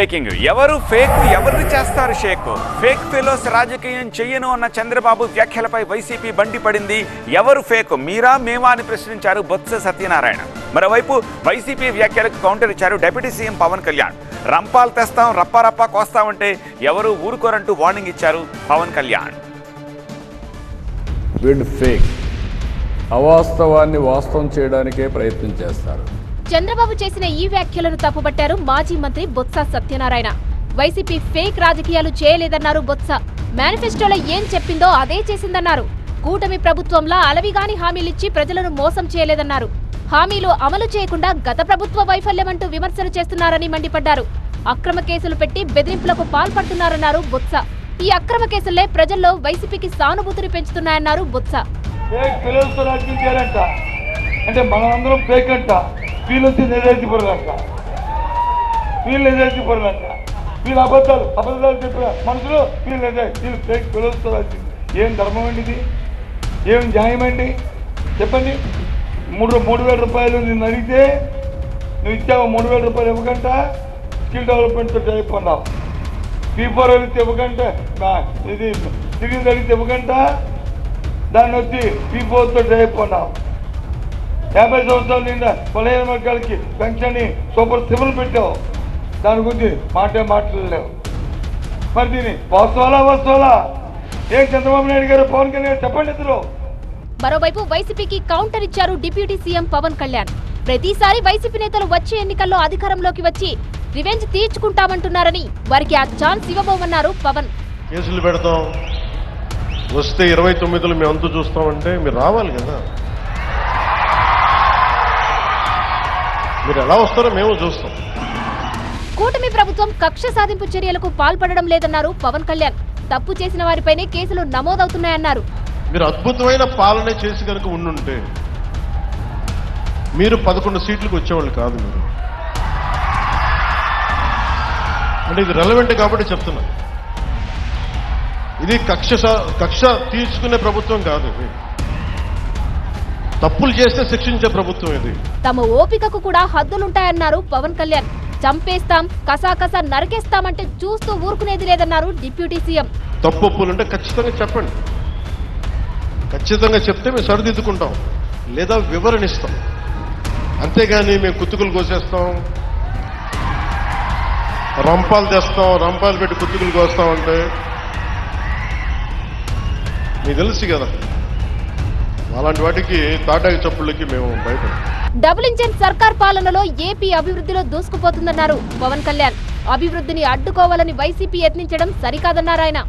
Breaking ఎవరు fake ఎవరిని చేస్తారు షేక్ ఫేక్ ఫెలోస్ రాజకీయం చెయ్యను అన్న చంద్రబాబు వ్యాఖ్యలపై వైసీపీ బండిపడింది. ఎవరు ఫేక్ మీరా మేమా అని ప్రశ్నించారు బొత్స సత్యనారాయణ. మరోవైపు వైసీపీ వ్యాఖ్యలకు కౌంటర్ ఇచ్చారు డిప్యూటీ సీఎం పవన్ కళ్యాణ్. రంపాలు తెస్తాం రప్పారప్పా కోస్తామంటే ఎవరు ఊరుకోరంటూ వార్నింగ్ ఇచ్చారు పవన్ కళ్యాణ్. వీళ్ళు ఫేక్ అవాస్తవాన్ని వాస్తవం చేయడానికే ప్రయత్నం చేస్తారు. చంద్రబాబు చేసిన ఈ వ్యాఖ్యలను తప్పుబట్టారు మాజీ మంత్రి బొత్స సత్యనారాయణ. వైసీపీ ఫేక్ రాజకీయాలు చేయలేదన్నారు బొత్స. మేనిఫెస్టోలో ఏం చెప్పిందో అదే చేసిందన్నారు. కూటమి ప్రభుత్వంలా అలవిగాని హామీలిచ్చి ప్రజలను మోసం చేయలేదన్నారు. హామీలు అమలు చేయకుండా గత ప్రభుత్వ వైఫల్యమంటూ విమర్శలు చేస్తున్నారని మండిపడ్డారు. అక్రమ కేసులు పెట్టి బెదిరింపులకు పాల్పడుతున్నారన్నారు బొత్స. ఈ అక్రమ కేసులే ప్రజల్లో వైసీపీకి సానుభూతిని పెంచుతున్నాయన్నారు బొత్స. అంటే మనమందరం ఫేక్ అంట, వీళ్ళు వచ్చి నిజాయితీ పరులంట, వీళ్ళు అబద్ధాలు చెప్పిన మనుషులు వీళ్ళు ఫేక్ పిలుస్తారు. ఏం ధర్మం అండి ఇది? ఏం న్యాయం అండి? చెప్పండి. 3,000 రూపాయలు నిన్ను అడిగితే నువ్వు ఇచ్చావు. 3,000 రూపాయలు ఇవ్వకంట స్కిల్ డెవలప్మెంట్తో అయిపోయినావు. P4 అడిగితే ఇవ్వకంట, ఇది సివిల్ అడిగితే ఇవ్వకంట దాన్ని వచ్చి P4తో అయిపోయినావు. 50 సంవత్సరాల నిండా బలహీన వర్గాలకి పెన్షన్ సూపర్ సివిల్ పెట్టావు. దాని గురించి మాట్లాడలేవు. మరి దీన్ని వస్తువులా ఏం చంద్రబాబు నాయుడు గారు పవన్ కళ్యాణ్ చెప్పండి ఇద్దరు. మరోవైపు వైసీపీకి కౌంటర్ ఇచ్చారు డిప్యూటీ సీఎం పవన్ కళ్యాణ్. ప్రతిసారి వైసీపీ నేతలు వచ్చే ఎన్నికల్లో అధికారంలోకి వచ్చి రివెంజ్ తీర్చుకుంటామంటున్నారని వారికి ఆ ఛాన్స్ ఇవ్వబోమన్నారు పవన్. కేసులు పెడతాం, వస్తే 29లో మేము అంతు చూస్తామంటే మీరు రావాలి కదా. మీరు ఎలా వస్తారో మేము చూస్తాం. కూటమి ప్రభుత్వం కక్ష సాధింపు చర్యలకు పాల్పడడం లేదన్నారు పవన్ కళ్యాణ్. తప్పు చేసిన వారిపైనే కేసులు నమోదవుతున్నాయన్నారు. మీరు అద్భుతమైన పాలన చేసి కనుక ఉండుంటే మీరు 11 సీట్లకు వచ్చేవాళ్ళు కాదు. మీరు అంటే ఇది రెలవెంట్ కాబట్టి చెప్తున్నా. ఇది కక్ష తీర్చుకునే ప్రభుత్వం కాదు. ఇది తప్పులు చేస్తే శిక్షించే ప్రభుత్వం. ఇది తమ ఓపికకు కూడా హద్దులుంటాయన్నారు పవన్ కళ్యాణ్. చంపేస్తాం కసాకసా నరికేస్తామంటే చూస్తూ ఊరుకునేది లేదన్నారు డిప్యూటీ సీఎం. తప్పులుంటే ఖచ్చితంగా చెప్పండి. ఖచ్చితంగా చెప్తే మేము సరిదిద్దుకుంటాం లేదా వివరణిస్తాం. అంతేగాని మేము కుత్తుకులు కోసేస్తాం, రంపాలు తెస్తాం, రంపాలు పెట్టి కుత్తుకులు కోస్తామంటే మీకు తెలుసు కదా. అలాంటి వాటికి తాటాకి చప్పుళ్ళకి మేము భయపడం. డబుల్ ఇంజన్ సర్కార్ పాలనలో ఏపీ అభివృద్ధిలో దూసుకుపోతుందన్నారు పవన్ కళ్యాణ్. అభివృద్ధిని అడ్డుకోవాలని వైసీపీ యత్నించడం సరికాదన్నారు ఆయన.